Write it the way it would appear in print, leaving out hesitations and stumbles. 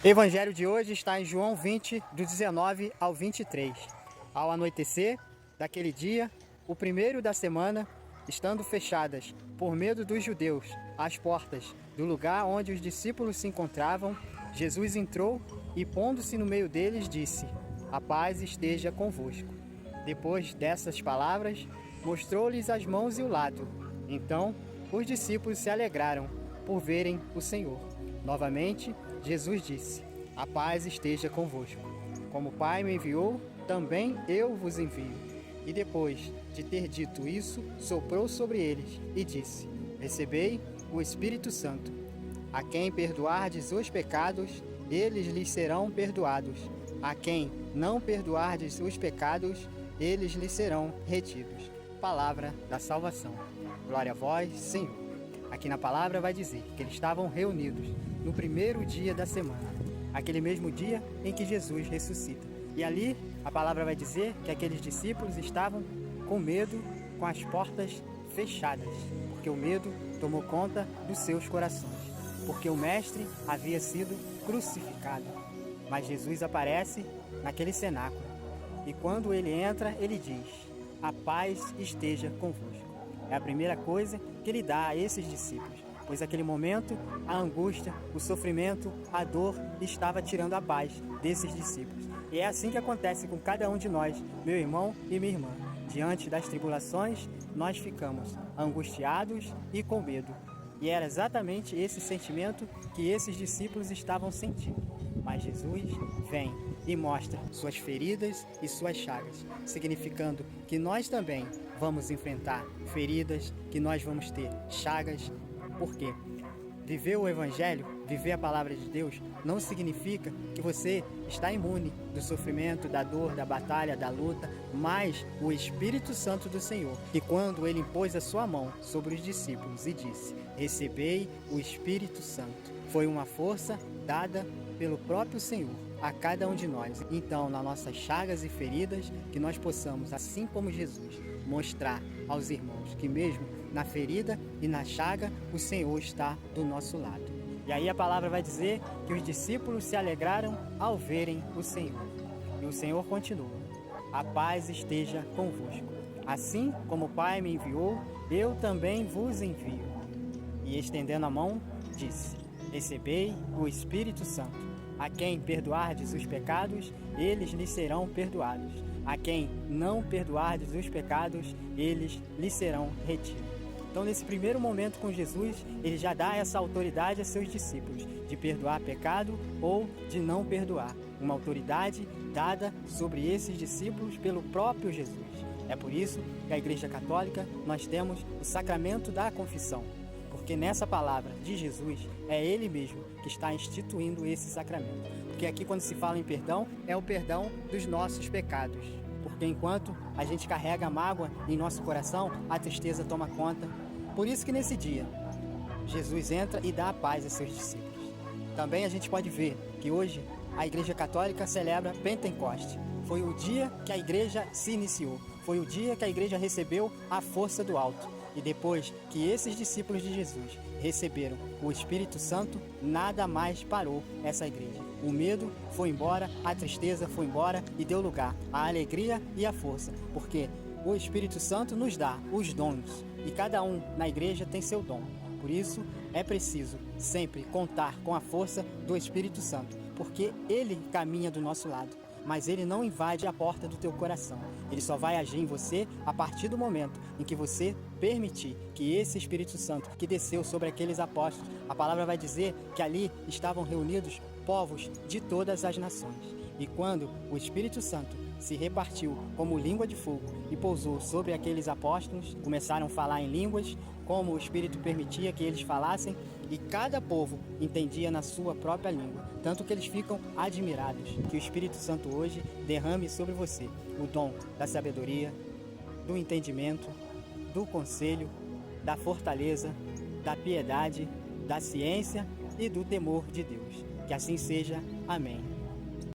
Evangelho de hoje está em João 20, do 19 ao 23. Ao anoitecer daquele dia, o primeiro da semana, estando fechadas, por medo dos judeus, as portas do lugar onde os discípulos se encontravam, Jesus entrou e, pondo-se no meio deles, disse: "A paz esteja convosco." Depois dessas palavras, mostrou-lhes as mãos e o lado. Então, os discípulos se alegraram por verem o Senhor. Novamente, Jesus disse: "A paz esteja convosco. Como o Pai me enviou, também eu vos envio." E depois de ter dito isso, soprou sobre eles e disse: "Recebei o Espírito Santo. A quem perdoardes os pecados, eles lhes serão perdoados. A quem não perdoardes os pecados, eles lhes serão retidos." Palavra da salvação. Glória a vós, Senhor. Aqui na palavra vai dizer que eles estavam reunidos no primeiro dia da semana, aquele mesmo dia em que Jesus ressuscita. E ali a palavra vai dizer que aqueles discípulos estavam com medo, com as portas fechadas, porque o medo tomou conta dos seus corações, porque o Mestre havia sido crucificado. Mas Jesus aparece naquele cenáculo e quando ele entra, ele diz: "A paz esteja convosco." É a primeira coisa que ele dá a esses discípulos, pois naquele momento a angústia, o sofrimento, a dor estava tirando a paz desses discípulos. E é assim que acontece com cada um de nós, meu irmão e minha irmã. Diante das tribulações, nós ficamos angustiados e com medo. E era exatamente esse sentimento que esses discípulos estavam sentindo. Mas Jesus vem e mostra suas feridas e suas chagas, significando que nós também vamos enfrentar feridas, que nós vamos ter chagas. Por quê? Viver o Evangelho, viver a palavra de Deus, não significa que você está imune do sofrimento, da dor, da batalha, da luta, mas o Espírito Santo do Senhor, que quando ele impôs a sua mão sobre os discípulos e disse: "Recebei o Espírito Santo", foi uma força dada pelo próprio Senhor a cada um de nós. Então, nas nossas chagas e feridas, que nós possamos, assim como Jesus, mostrar aos irmãos que mesmo na ferida e na chaga, o Senhor está do nosso lado. E aí a palavra vai dizer que os discípulos se alegraram ao verem o Senhor. E o Senhor continua: "A paz esteja convosco. Assim como o Pai me enviou, eu também vos envio." E estendendo a mão, disse: "Recebei o Espírito Santo. A quem perdoardes os pecados, eles lhes serão perdoados. A quem não perdoardes os pecados, eles lhes serão retidos." Então, nesse primeiro momento com Jesus, ele já dá essa autoridade a seus discípulos, de perdoar pecado ou de não perdoar. Uma autoridade dada sobre esses discípulos pelo próprio Jesus. É por isso que a Igreja Católica nós temos o sacramento da confissão. Porque nessa palavra de Jesus, é Ele mesmo que está instituindo esse sacramento. Porque aqui quando se fala em perdão, é o perdão dos nossos pecados. Porque enquanto a gente carrega a mágoa em nosso coração, a tristeza toma conta. Por isso que nesse dia, Jesus entra e dá a paz a seus discípulos. Também a gente pode ver que hoje a Igreja Católica celebra Pentecoste. Foi o dia que a Igreja se iniciou. Foi o dia que a Igreja recebeu a força do alto. E depois que esses discípulos de Jesus receberam o Espírito Santo, nada mais parou essa igreja. O medo foi embora, a tristeza foi embora e deu lugar à alegria e à força, porque o Espírito Santo nos dá os dons e cada um na igreja tem seu dom. Por isso é preciso sempre contar com a força do Espírito Santo, porque ele caminha do nosso lado. Mas ele não invade a porta do teu coração. Ele só vai agir em você a partir do momento em que você permitir que esse Espírito Santo que desceu sobre aqueles apóstolos, a palavra vai dizer que ali estavam reunidos povos de todas as nações. E quando o Espírito Santo se repartiu como língua de fogo e pousou sobre aqueles apóstolos, começaram a falar em línguas, como o Espírito permitia que eles falassem, e cada povo entendia na sua própria língua, tanto que eles ficam admirados. Que o Espírito Santo hoje derrame sobre você o dom da sabedoria, do entendimento, do conselho, da fortaleza, da piedade, da ciência e do temor de Deus. Que assim seja. Amém.